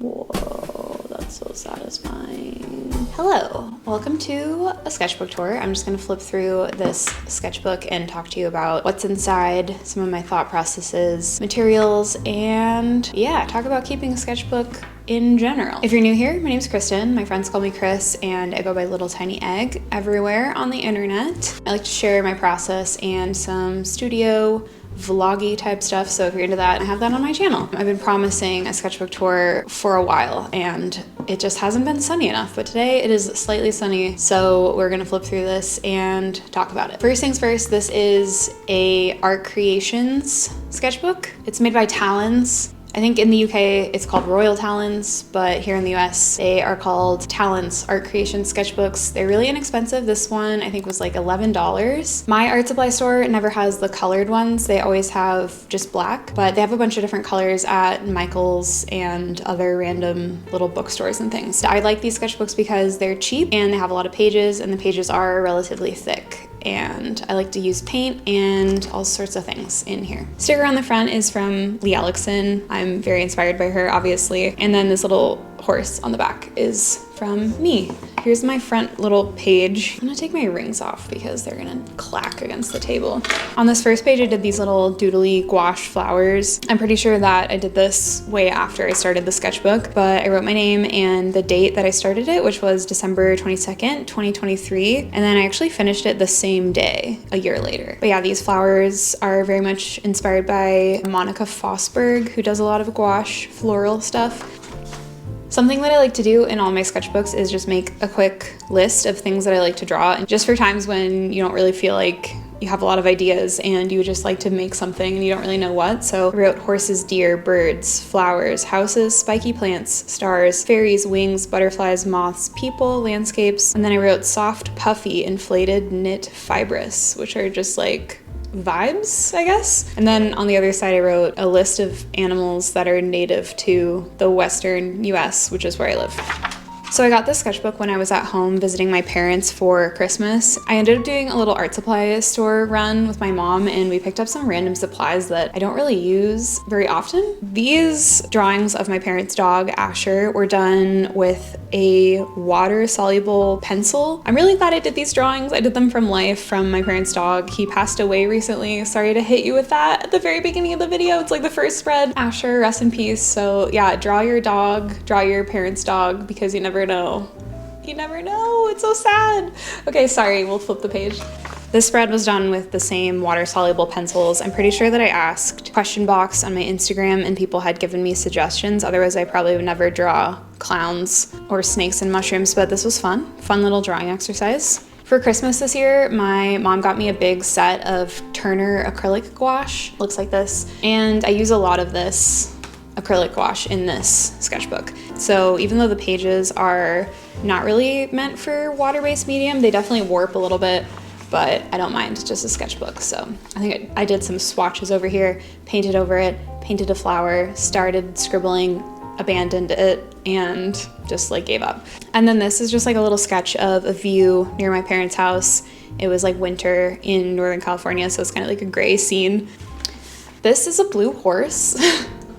Whoa, that's so satisfying. Hello, welcome to a sketchbook tour. I'm just gonna flip through this sketchbook and talk to you about what's inside, some of my thought processes, materials, and yeah, talk about keeping a sketchbook in general. If you're new here, my name's Kristen. My friends call me Chris, and I go by Little Tiny Egg everywhere on the internet. I like to share my process and some studio vloggy type stuff, so if you're into that, I have that on my channel. I've been promising a sketchbook tour for a while and it just hasn't been sunny enough, but today it is slightly sunny, so we're gonna flip through this and talk about it. First things first, this is a Art Creations sketchbook. It's made by Talons. I think in the UK it's called Royal Talons, but here in the US they are called Talons Art Creation sketchbooks. They're really inexpensive. This one I think was like $11. My art supply store never has the colored ones. They always have just black, but they have a bunch of different colors at Michael's and other random little bookstores and things. I like these sketchbooks because they're cheap and they have a lot of pages, and the pages are relatively thick. And I like to use paint and all sorts of things in here. Sticker on the front is from Lee Ellickson. I'm very inspired by her, obviously. And then this little horse on the back is from me. Here's my front little page. I'm gonna take my rings off because they're gonna clack against the table. On this first page, I did these little doodly gouache flowers. I'm pretty sure that I did this way after I started the sketchbook, but I wrote my name and the date that I started it, which was December 22nd, 2023. And then I actually finished it the same day, a year later. But yeah, these flowers are very much inspired by Monica Fosberg, who does a lot of gouache floral stuff. Something that I like to do in all my sketchbooks is just make a quick list of things that I like to draw, and just for times when you don't really feel like you have a lot of ideas and you just like to make something and you don't really know what. So I wrote horses, deer, birds, flowers, houses, spiky plants, stars, fairies, wings, butterflies, moths, people, landscapes, and then I wrote soft, puffy, inflated, knit, fibrous, which are just like vibes, I guess. And then on the other side, I wrote a list of animals that are native to the Western US, which is where I live. So I got this sketchbook when I was at home visiting my parents for Christmas. I ended up doing a little art supply store run with my mom, and we picked up some random supplies that I don't really use very often. These drawings of my parents' dog, Asher, were done with a water-soluble pencil. I'm really glad I did these drawings. I did them from life from my parents' dog. He passed away recently. Sorry to hit you with that at the very beginning of the video. It's like the first spread. Asher, rest in peace. So yeah, draw your dog, draw your parents' dog, because you never know. You never know, it's so sad. Okay, sorry, we'll flip the page. This spread was done with the same water-soluble pencils. I'm pretty sure that I asked question box on my Instagram and people had given me suggestions. Otherwise, I probably would never draw clowns or snakes and mushrooms, but this was fun. Fun little drawing exercise. For Christmas this year, my mom got me a big set of Turner acrylic gouache. Looks like this. And I use a lot of this acrylic gouache in this sketchbook. So even though the pages are not really meant for water-based medium, they definitely warp a little bit, but I don't mind, it's just a sketchbook. So I think I did some swatches over here, painted over it, painted a flower, started scribbling, abandoned it, and just like gave up. And then this is just like a little sketch of a view near my parents' house. It was like winter in Northern California, so it's kind of like a gray scene. This is a blue horse.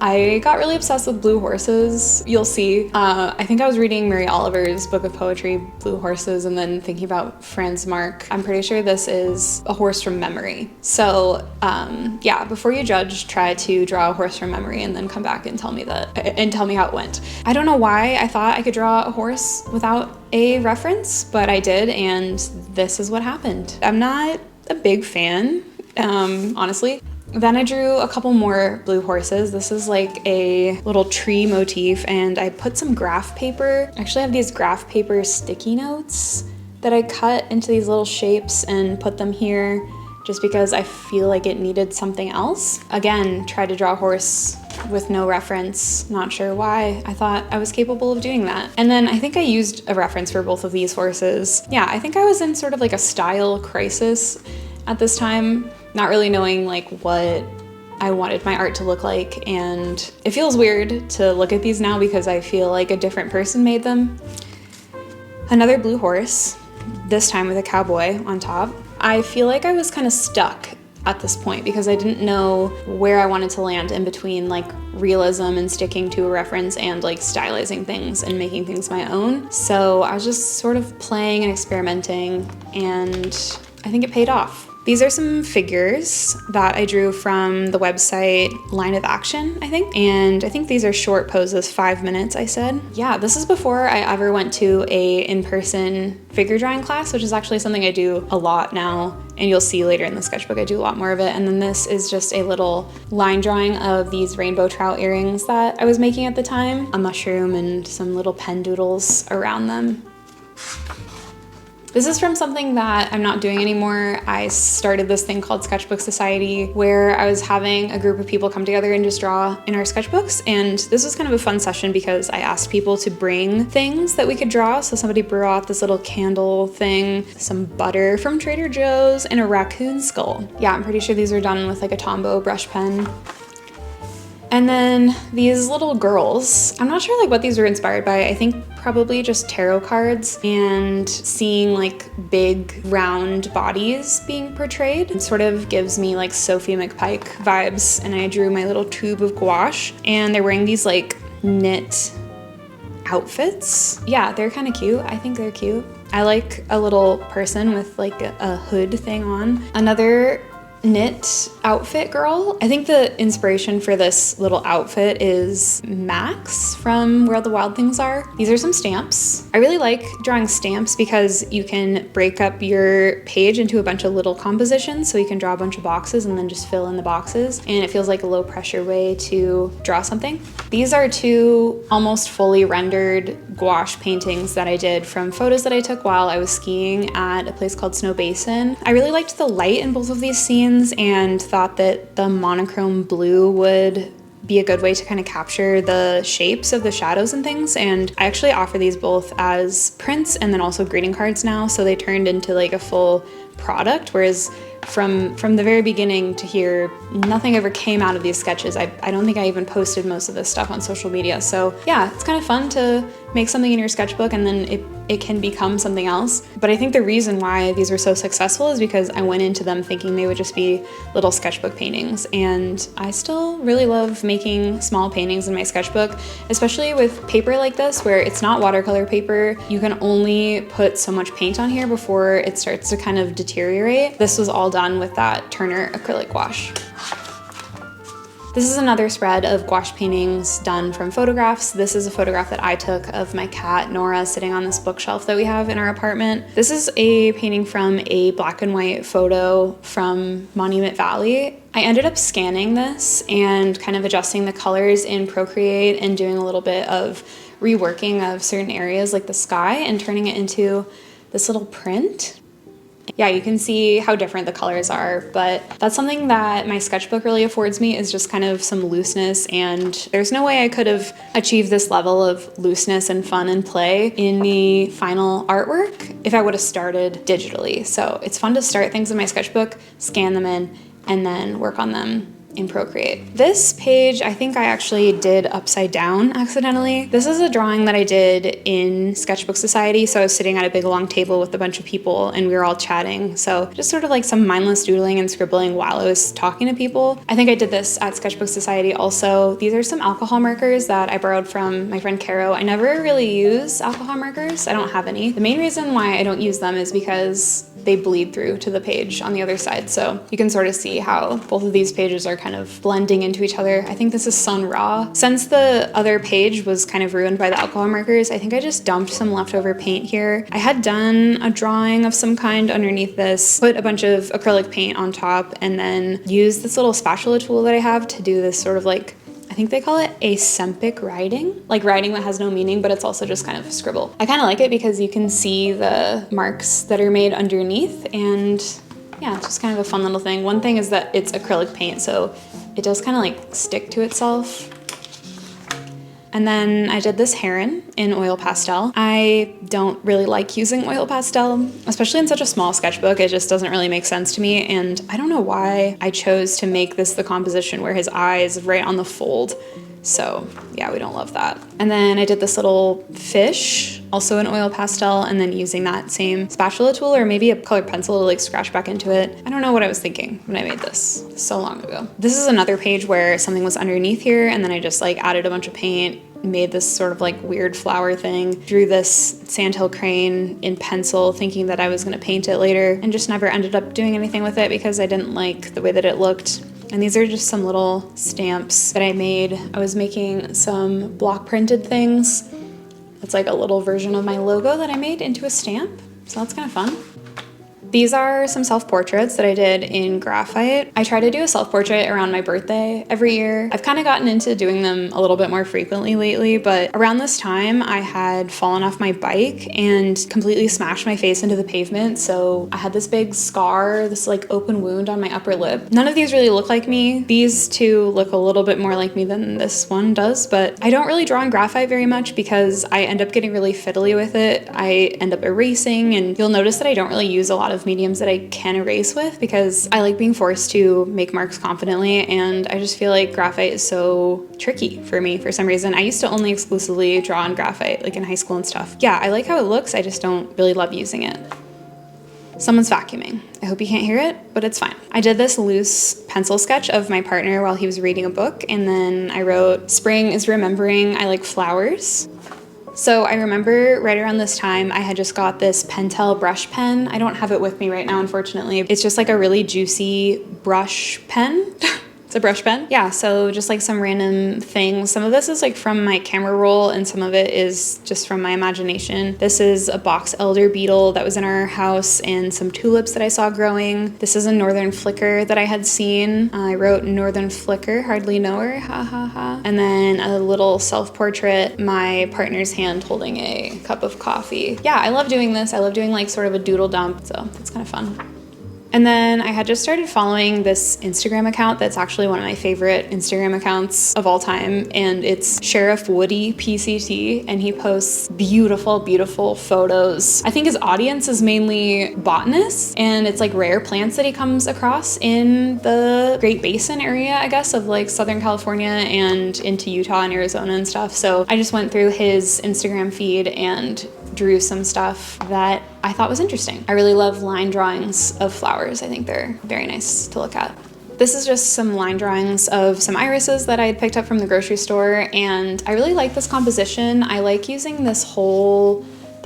I got really obsessed with blue horses. You'll see. I think I was reading Mary Oliver's book of poetry, Blue Horses, and then thinking about Franz Marc. I'm pretty sure this is a horse from memory. So yeah, before you judge, try to draw a horse from memory and then come back and tell me how it went. I don't know why I thought I could draw a horse without a reference, but I did, and this is what happened. I'm not a big fan, honestly. Then I drew a couple more blue horses. This is like a little tree motif, and I put some graph paper. I actually have these graph paper sticky notes that I cut into these little shapes and put them here just because I feel like it needed something else. Again, tried to draw a horse with no reference. Not sure why. I thought I was capable of doing that. And then I think I used a reference for both of these horses. Yeah, I think I was in sort of like a style crisis at this time, not really knowing like what I wanted my art to look like, and it feels weird to look at these now because I feel like a different person made them. Another blue horse, this time with a cowboy on top. I feel like I was kind of stuck at this point because I didn't know where I wanted to land in between like realism and sticking to a reference and like stylizing things and making things my own. So I was just sort of playing and experimenting, and I think it paid off. These are some figures that I drew from the website Line of Action, I think. And I think these are short poses, 5 minutes, I said. Yeah, this is before I ever went to a in-person figure drawing class, which is actually something I do a lot now. And you'll see later in the sketchbook, I do a lot more of it. And then this is just a little line drawing of these rainbow trout earrings that I was making at the time. A mushroom and some little pen doodles around them. This is from something that I'm not doing anymore. I started this thing called Sketchbook Society where I was having a group of people come together and just draw in our sketchbooks. And this was kind of a fun session because I asked people to bring things that we could draw. So somebody brought this little candle thing, some butter from Trader Joe's, and a raccoon skull. Yeah, I'm pretty sure these are done with like a Tombow brush pen. And then these little girls, I'm not sure like what these were inspired by. I think probably just tarot cards and seeing like big round bodies being portrayed. It sort of gives me like Sophie McPike vibes. And I drew my little tube of gouache, and they're wearing these like knit outfits. Yeah, they're kind of cute. I think they're cute. I like a little person with like a hood thing on. Another knit outfit girl. I think the inspiration for this little outfit is Max from Where the Wild Things Are. These are some stamps. I really like drawing stamps because you can break up your page into a bunch of little compositions, so you can draw a bunch of boxes and then just fill in the boxes, and it feels like a low pressure way to draw something. These are two almost fully rendered gouache paintings that I did from photos that I took while I was skiing at a place called Snow Basin. I really liked the light in both of these scenes and thought that the monochrome blue would be a good way to kind of capture the shapes of the shadows and things. And I actually offer these both as prints and then also greeting cards now, so they turned into like a full product, whereas from the very beginning to here, nothing ever came out of these sketches. I don't think I even posted most of this stuff on social media. So yeah, it's kind of fun to make something in your sketchbook and then it can become something else. But I think the reason why these were so successful is because I went into them thinking they would just be little sketchbook paintings. And I still really love making small paintings in my sketchbook, especially with paper like this where it's not watercolor paper. You can only put so much paint on here before it starts to kind of deteriorate. This was all done with that Turner acrylic gouache. This is another spread of gouache paintings done from photographs. This is a photograph that I took of my cat, Nora, sitting on this bookshelf that we have in our apartment. This is a painting from a black and white photo from Monument Valley. I ended up scanning this and kind of adjusting the colors in Procreate and doing a little bit of reworking of certain areas like the sky and turning it into this little print. Yeah, you can see how different the colors are, but that's something that my sketchbook really affords me, is just kind of some looseness, and there's no way I could have achieved this level of looseness and fun and play in the final artwork if I would have started digitally. So it's fun to start things in my sketchbook, scan them in, and then work on them in Procreate. This page, I think I actually did upside down accidentally. This is a drawing that I did in Sketchbook Society. So I was sitting at a big long table with a bunch of people and we were all chatting. So just sort of like some mindless doodling and scribbling while I was talking to people. I think I did this at Sketchbook Society also. These are some alcohol markers that I borrowed from my friend Caro. I never really use alcohol markers. I don't have any. The main reason why I don't use them is because they bleed through to the page on the other side. So you can sort of see how both of these pages are kind of blending into each other. I think this is Sun Ra. Since the other page was kind of ruined by the alcohol markers, I think I just dumped some leftover paint here. I had done a drawing of some kind underneath this, put a bunch of acrylic paint on top, and then used this little spatula tool that I have to do this sort of like, I think they call it asempic writing, like writing that has no meaning, but it's also just kind of scribble. I kind of like it because you can see the marks that are made underneath, and yeah, it's just kind of a fun little thing. One thing is that it's acrylic paint, so it does kind of like stick to itself. And then I did this heron in oil pastel. I don't really like using oil pastel, especially in such a small sketchbook. It just doesn't really make sense to me. And I don't know why I chose to make this the composition where his eye is right on the fold. So yeah, we don't love that. And then I did this little fish also an oil pastel, and then using that same spatula tool or maybe a colored pencil to like scratch back into it. I don't know what I was thinking when I made this so long ago. This is another page where something was underneath here, and then I just like added a bunch of paint, made this sort of like weird flower thing, drew this sandhill crane in pencil thinking that I was going to paint it later, and just never ended up doing anything with it because I didn't like the way that it looked. And these are just some little stamps that I made. I was making some block printed things. It's like a little version of my logo that I made into a stamp, so that's kind of fun. These are some self-portraits that I did in graphite. I try to do a self-portrait around my birthday every year. I've kind of gotten into doing them a little bit more frequently lately, but around this time I had fallen off my bike and completely smashed my face into the pavement. So I had this big scar, this like open wound on my upper lip. None of these really look like me. These two look a little bit more like me than this one does, but I don't really draw in graphite very much because I end up getting really fiddly with it. I end up erasing, and you'll notice that I don't really use a lot of mediums that I can erase with because I like being forced to make marks confidently, and I just feel like graphite is so tricky for me for some reason. I used to only exclusively draw on graphite, like in high school and stuff. Yeah, I like how it looks, I just don't really love using it. Someone's vacuuming. I hope you can't hear it, but it's fine. I did this loose pencil sketch of my partner while he was reading a book, and then I wrote, "Spring is remembering I like flowers." So I remember right around this time, I had just got this Pentel brush pen. I don't have it with me right now, unfortunately. It's just like a really juicy brush pen. It's a brush pen. Yeah, so just like some random things. Some of this is like from my camera roll and some of it is just from my imagination. This is a box elder beetle that was in our house and some tulips that I saw growing. This is a northern flicker that I had seen. I wrote northern flicker, hardly know her, ha ha ha. And then a little self-portrait, my partner's hand holding a cup of coffee. Yeah, I love doing this. I love doing like sort of a doodle dump, so it's kind of fun. And then I had just started following this Instagram account that's actually one of my favorite Instagram accounts of all time, and it's Sheriff Woody PCT, and he posts beautiful, beautiful photos. I think his audience is mainly botanists, and it's like rare plants that he comes across in the Great Basin area, I guess, of like Southern California and into Utah and Arizona and stuff. So I just went through his Instagram feed and drew some stuff that I thought was interesting. I really love line drawings of flowers. I think they're very nice to look at. This is just some line drawings of some irises that I had picked up from the grocery store, and I really like this composition. I like using the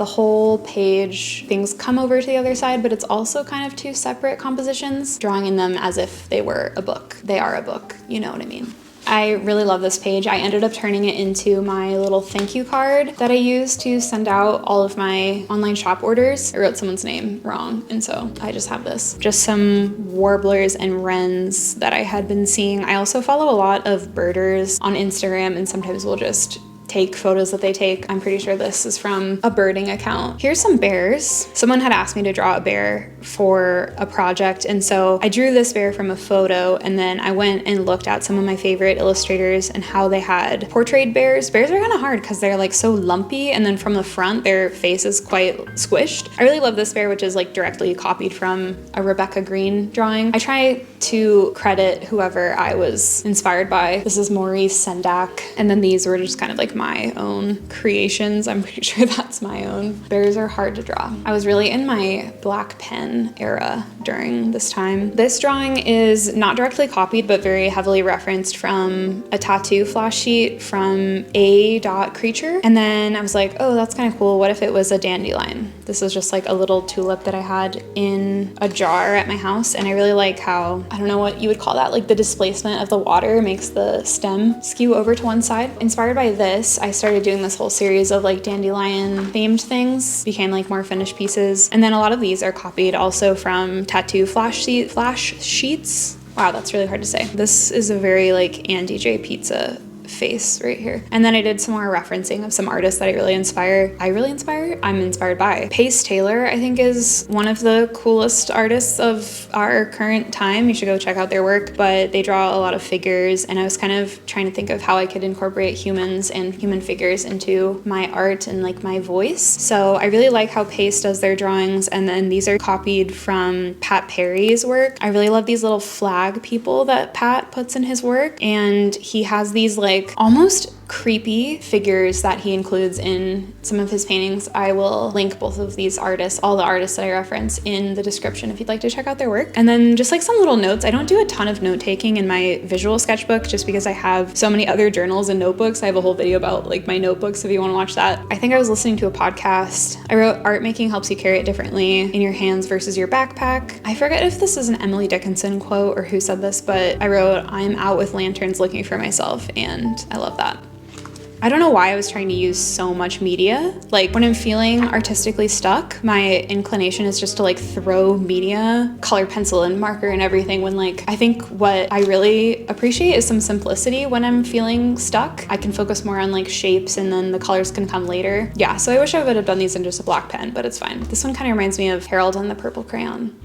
whole page. Things come over to the other side, but it's also kind of two separate compositions, drawing in them as if they were a book. They are a book, you know what I mean. I really love this page. I ended up turning it into my little thank you card that I use to send out all of my online shop orders. I wrote someone's name wrong, and so I just have this. Just some warblers and wrens that I had been seeing. I also follow a lot of birders on Instagram, and sometimes we'll just take photos that they take. I'm pretty sure this is from a birding account. Here's some bears. Someone had asked me to draw a bear for a project, and so I drew this bear from a photo, and then I went and looked at some of my favorite illustrators and how they had portrayed bears. Bears are kind of hard because they're like so lumpy, and then from the front their face is quite squished. I really love this bear, which is like directly copied from a Rebecca Green drawing. I try to credit whoever I was inspired by. This is Maurice Sendak, and then these were just kind of like my own creations. I'm pretty sure that's my own. Bears are hard to draw. I was really in my black pen era during this time. This drawing is not directly copied, but very heavily referenced from a tattoo flash sheet from A. Creature. And then I was like, oh, that's kind of cool. What if it was a dandelion? This is just like a little tulip that I had in a jar at my house, and I really like how, I don't know what you would call that, like the displacement of the water makes the stem skew over to one side. Inspired by this, I started doing this whole series of like dandelion themed things, became like more finished pieces. And then a lot of these are copied also from tattoo flash sheets. Wow, that's really hard to say. This is a very like Andy J. Pizza face right here. And then I did some more referencing of some artists that I'm inspired by. Pace Taylor, I think, is one of the coolest artists of our current time. You should go check out their work, but they draw a lot of figures, and I was kind of trying to think of how I could incorporate humans and human figures into my art and like my voice. So I really like how Pace does their drawings, and then these are copied from Pat Perry's work. I really love these little flag people that Pat puts in his work, and he has these like almost creepy figures that he includes in some of his paintings. I will link both of these artists, all the artists that I reference, in the description if you'd like to check out their work. And then just like some little notes. I don't do a ton of note taking in my visual sketchbook just because I have so many other journals and notebooks. I have a whole video about like my notebooks if you want to watch that. I think I was listening to a podcast. I wrote, art making helps you carry it differently in your hands versus your backpack. I forget if this is an Emily Dickinson quote or who said this, but I wrote, I'm out with lanterns looking for myself, and I love that. I don't know why I was trying to use so much media. Like when I'm feeling artistically stuck, my inclination is just to like throw media, color pencil and marker and everything, when like I think what I really appreciate is some simplicity when I'm feeling stuck. I can focus more on like shapes and then the colors can come later. Yeah, so I wish I would have done these in just a black pen, but it's fine. This one kind of reminds me of Harold and the Purple Crayon.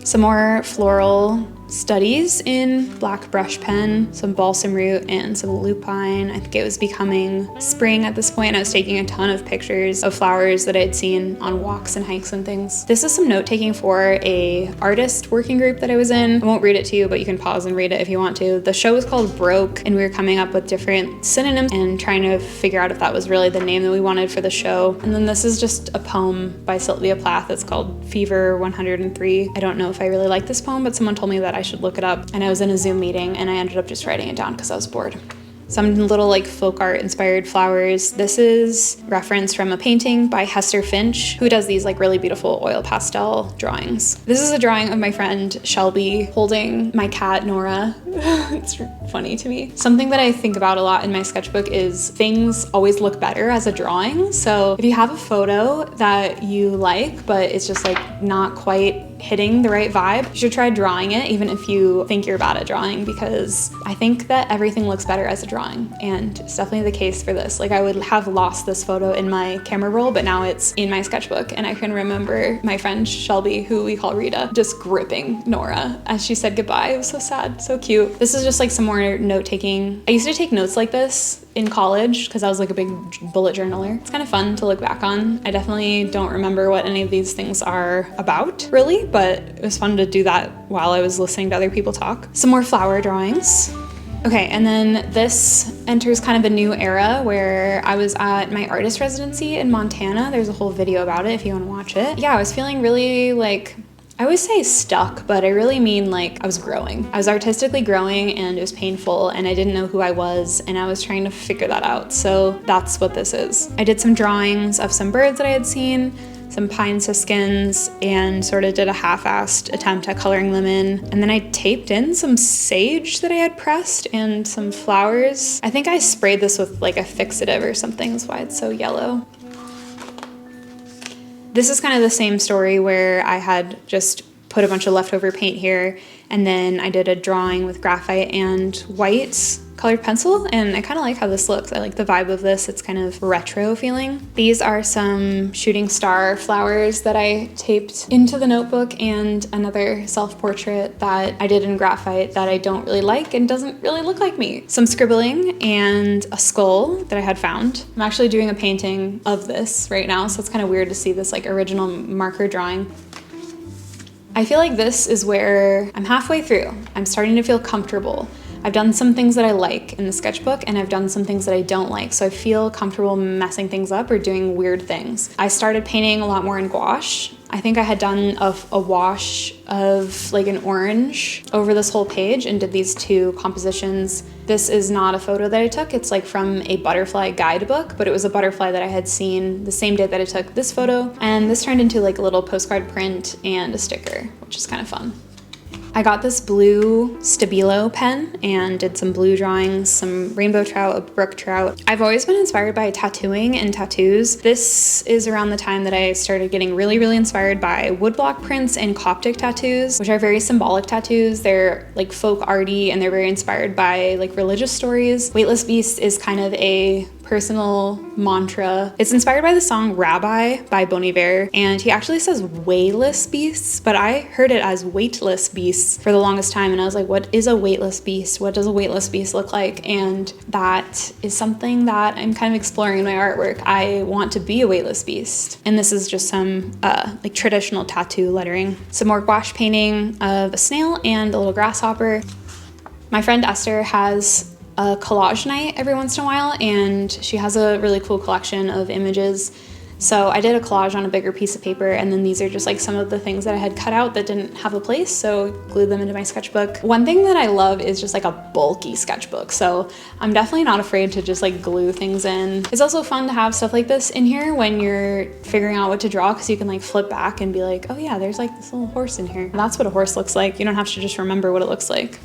Some more floral studies in black brush pen, some balsam root and some lupine. I think it was becoming spring at this point. I was taking a ton of pictures of flowers that I had seen on walks and hikes and things. This is some note taking for a artist working group that I was in. I won't read it to you, but you can pause and read it if you want to. The show was called Broke, and we were coming up with different synonyms and trying to figure out if that was really the name that we wanted for the show. And then this is just a poem by Sylvia Plath. It's called Fever 103. I don't know if I really like this poem, but someone told me that I should look it up. And I was in a Zoom meeting and I ended up just writing it down because I was bored. Some little like folk art inspired flowers. This is reference from a painting by Hester Finch, who does these like really beautiful oil pastel drawings. This is a drawing of my friend Shelby holding my cat Nora. It's funny to me. Something that I think about a lot in my sketchbook is things always look better as a drawing. So if you have a photo that you like, but it's just like not quite hitting the right vibe, you should try drawing it, even if you think you're bad at drawing, because I think that everything looks better as a drawing, and it's definitely the case for this. Like I would have lost this photo in my camera roll, but now it's in my sketchbook, and I can remember my friend Shelby, who we call Rita, just gripping Nora as she said goodbye. It was so sad, so cute. This is just like some more note taking. I used to take notes like this in college because I was like a big bullet journaler. It's kind of fun to look back on. I definitely don't remember what any of these things are about really, but it was fun to do that while I was listening to other people talk. Some more flower drawings. Okay, and then this enters kind of a new era where I was at my artist residency in Montana. There's a whole video about it if you want to watch it. Yeah, I was feeling really like, I always say stuck, but I really mean like I was growing. I was artistically growing and it was painful and I didn't know who I was and I was trying to figure that out. So that's what this is. I did some drawings of some birds that I had seen, some pine siskins, and sort of did a half-assed attempt at coloring them in. And then I taped in some sage that I had pressed and some flowers. I think I sprayed this with like a fixative or something, that's why it's so yellow. This is kind of the same story where I had just put a bunch of leftover paint here, and then I did a drawing with graphite and white colored pencil, and I kind of like how this looks. I like the vibe of this. It's kind of retro feeling. These are some shooting star flowers that I taped into the notebook, and another self-portrait that I did in graphite that I don't really like and doesn't really look like me. Some scribbling and a skull that I had found. I'm actually doing a painting of this right now, so it's kind of weird to see this like original marker drawing. I feel like this is where I'm halfway through. I'm starting to feel comfortable. I've done some things that I like in the sketchbook and I've done some things that I don't like, so I feel comfortable messing things up or doing weird things. I started painting a lot more in gouache. I think I had done a wash of like an orange over this whole page and did these two compositions. This is not a photo that I took. It's like from a butterfly guidebook, but it was a butterfly that I had seen the same day that I took this photo. And this turned into like a little postcard print and a sticker, which is kind of fun. I got this blue Stabilo pen and did some blue drawings, some rainbow trout, a brook trout. I've always been inspired by tattooing and tattoos. This is around the time that I started getting really, really inspired by woodblock prints and Coptic tattoos, which are very symbolic tattoos. They're like folk arty and they're very inspired by like religious stories. Weightless Beast is kind of a personal mantra. It's inspired by the song Rabbi by Bon Iver, and he actually says weightless beasts, but I heard it as weightless beasts for the longest time, and I was like, what is a weightless beast? What does a weightless beast look like? And that is something that I'm kind of exploring in my artwork. I want to be a weightless beast, and this is just some like traditional tattoo lettering. Some more gouache painting of a snail and a little grasshopper. My friend Esther has a collage night every once in a while, and she has a really cool collection of images. So I did a collage on a bigger piece of paper, and then these are just like some of the things that I had cut out that didn't have a place, so glued them into my sketchbook. One thing that I love is just like a bulky sketchbook, so I'm definitely not afraid to just like glue things in. It's also fun to have stuff like this in here when you're figuring out what to draw, because you can like flip back and be like, oh yeah, there's like this little horse in here. And that's what a horse looks like. You don't have to just remember what it looks like.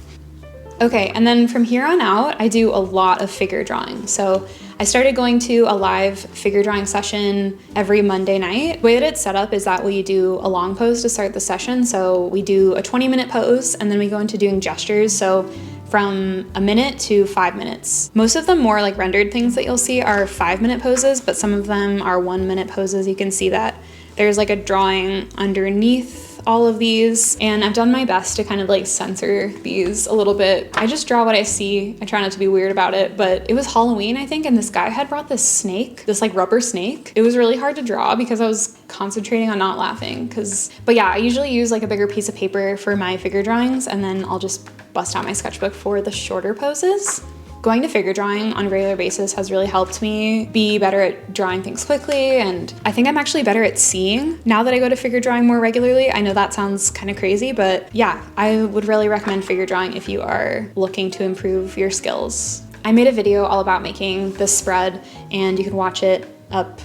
Okay, and then from here on out, I do a lot of figure drawing. So I started going to a live figure drawing session every Monday night. The way that it's set up is that we do a long pose to start the session. So we do a 20-minute pose, and then we go into doing gestures. So from a minute to 5 minutes. Most of the more like rendered things that you'll see are 5-minute poses, but some of them are 1-minute poses. You can see that there's like a drawing underneath all of these, and I've done my best to kind of like censor these a little bit. I just draw what I see. I try not to be weird about it, but it was Halloween, I think, and this guy had brought this snake, this like rubber snake. It was really hard to draw because I was concentrating on not laughing, but yeah, I usually use like a bigger piece of paper for my figure drawings, and then I'll just bust out my sketchbook for the shorter poses. Going to figure drawing on a regular basis has really helped me be better at drawing things quickly, and I think I'm actually better at seeing now that I go to figure drawing more regularly. I know that sounds kind of crazy, but yeah, I would really recommend figure drawing if you are looking to improve your skills. I made a video all about making this spread, and you can watch it up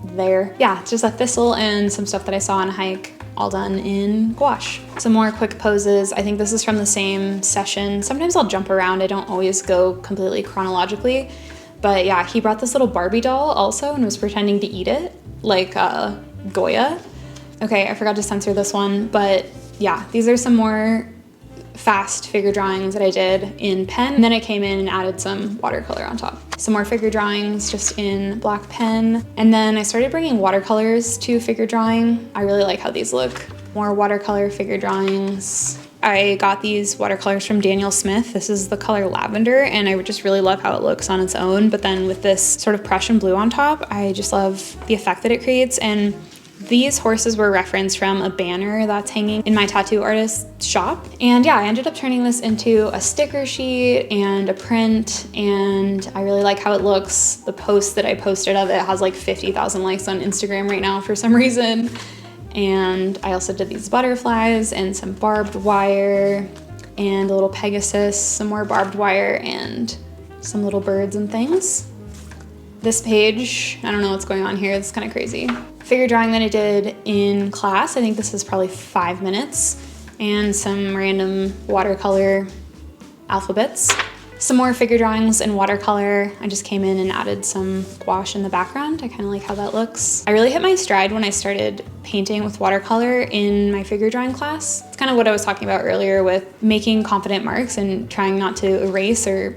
there. Yeah, it's just a thistle and some stuff that I saw on a hike, all done in gouache. Some more quick poses. I think this is from the same session. Sometimes I'll jump around. I don't always go completely chronologically, but yeah, he brought this little Barbie doll also and was pretending to eat it, like Goya. Okay, I forgot to censor this one, but yeah, these are some more fast figure drawings that I did in pen, and then I came in and added some watercolor on top. Some more figure drawings just in black pen, and then I started bringing watercolors to figure drawing. I really like how these look. More watercolor figure drawings. I got these watercolors from Daniel Smith. This is the color Lavender, and I just really love how it looks on its own, but then with this sort of Prussian blue on top, I just love the effect that it creates. And these horses were referenced from a banner that's hanging in my tattoo artist's shop. And yeah, I ended up turning this into a sticker sheet and a print, and I really like how it looks. The post that I posted of it has like 50,000 likes on Instagram right now for some reason. And I also did these butterflies and some barbed wire and a little Pegasus, some more barbed wire, and some little birds and things. This page, I don't know what's going on here. It's kind of crazy. Figure drawing that I did in class. I think this is probably 5 minutes, and some random watercolor alphabets. Some more figure drawings in watercolor. I just came in and added some gouache in the background. I kind of like how that looks. I really hit my stride when I started painting with watercolor in my figure drawing class. It's kind of what I was talking about earlier with making confident marks and trying not to erase or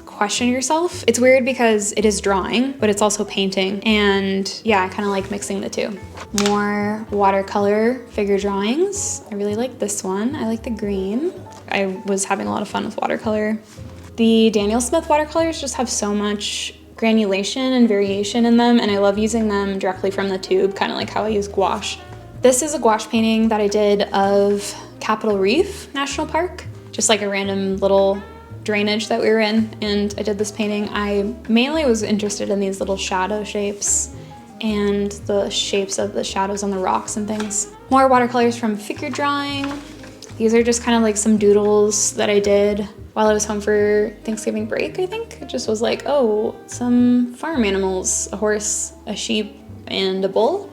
question yourself. It's weird because it is drawing, but it's also painting. And yeah, I kind of like mixing the two. More watercolor figure drawings. I really like this one. I like the green. I was having a lot of fun with watercolor. The Daniel Smith watercolors just have so much granulation and variation in them, and I love using them directly from the tube, kind of like how I use gouache. This is a gouache painting that I did of Capitol Reef National Park, just like a random little drainage that we were in, and I did this painting. I mainly was interested in these little shadow shapes and the shapes of the shadows on the rocks and things. More watercolors from figure drawing. These are just kind of like some doodles that I did while I was home for Thanksgiving break, I think. It just was like, oh, some farm animals, a horse, a sheep, and a bull.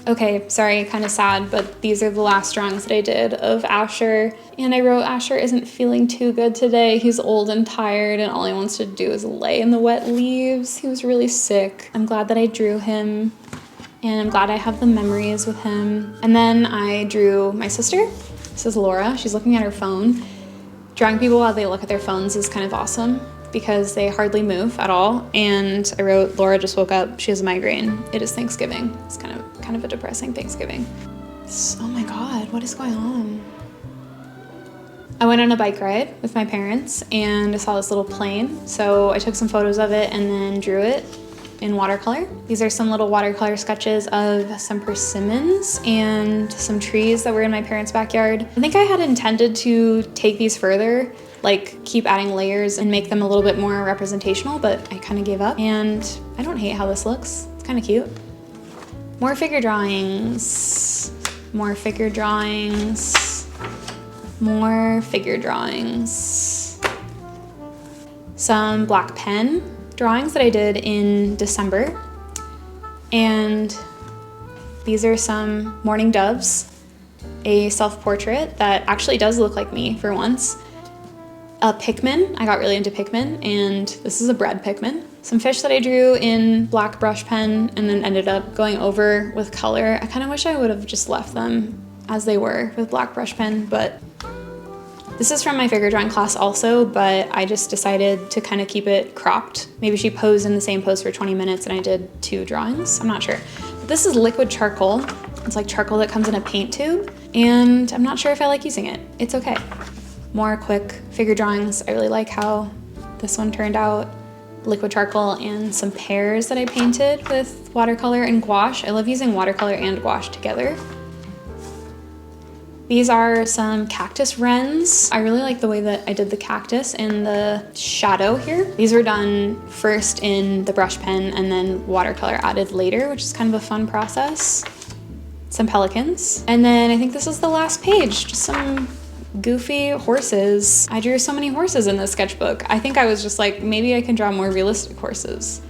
Okay, sorry, kind of sad, but these are the last drawings that I did of Asher. And I wrote, Asher isn't feeling too good today. He's old and tired, and all he wants to do is lay in the wet leaves. He was really sick. I'm glad that I drew him, and I'm glad I have the memories with him. And then I drew my sister. This is Laura. She's looking at her phone. Drawing people while they look at their phones is kind of awesome because they hardly move at all. And I wrote, Laura just woke up. She has a migraine. It is Thanksgiving. It's kind of a depressing Thanksgiving. Oh my God, what is going on? I went on a bike ride with my parents and I saw this little plane. So I took some photos of it and then drew it in watercolor. These are some little watercolor sketches of some persimmons and some trees that were in my parents' backyard. I think I had intended to take these further, like keep adding layers and make them a little bit more representational, but I kind of gave up, and I don't hate how this looks. It's kind of cute. More figure drawings, more figure drawings, more figure drawings. Some black pen drawings that I did in December. And these are some mourning doves, a self-portrait that actually does look like me for once. A Pikmin, I got really into Pikmin, and this is a bread Pikmin. Some fish that I drew in black brush pen and then ended up going over with color. I kind of wish I would have just left them as they were with black brush pen, but this is from my figure drawing class also, but I just decided to kind of keep it cropped. Maybe she posed in the same pose for 20 minutes and I did 2 drawings, I'm not sure. But this is liquid charcoal. It's like charcoal that comes in a paint tube, and I'm not sure if I like using it. It's okay. More quick figure drawings. I really like how this one turned out. Liquid charcoal and some pears that I painted with watercolor and gouache. I love using watercolor and gouache together. These are some cactus wrens. I really like the way that I did the cactus and the shadow here. These were done first in the brush pen and then watercolor added later, which is kind of a fun process. Some pelicans. And then I think this is the last page, just some goofy horses. I drew so many horses in this sketchbook. I think I was just like, maybe I can draw more realistic horses.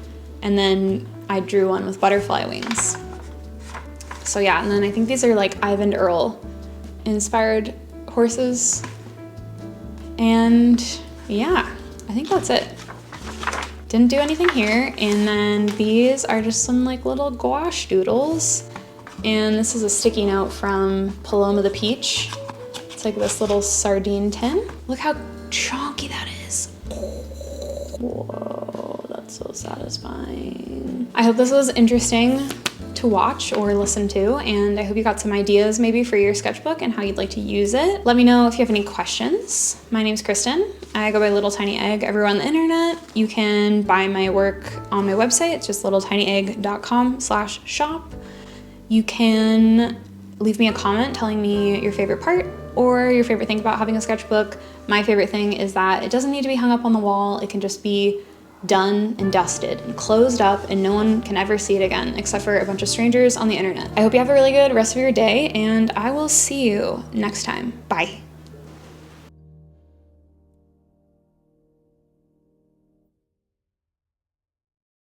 And then I drew one with butterfly wings. So yeah, and then I think these are like Ivan Earl inspired horses. And yeah, I think that's it. Didn't do anything here. And then these are just some like little gouache doodles. And this is a sticky note from Paloma the Peach. Like this little sardine tin. Look how chonky that is. Whoa, that's so satisfying. I hope this was interesting to watch or listen to, and I hope you got some ideas maybe for your sketchbook and how you'd like to use it. Let me know if you have any questions. My name's Kristen. I go by Little Tiny Egg everywhere on the internet. You can buy my work on my website. It's just littletinyeggart.com/shop. You can leave me a comment telling me your favorite part or your favorite thing about having a sketchbook. My favorite thing is that it doesn't need to be hung up on the wall. It can just be done and dusted and closed up, and no one can ever see it again except for a bunch of strangers on the internet. I hope you have a really good rest of your day, and I will see you next time. Bye.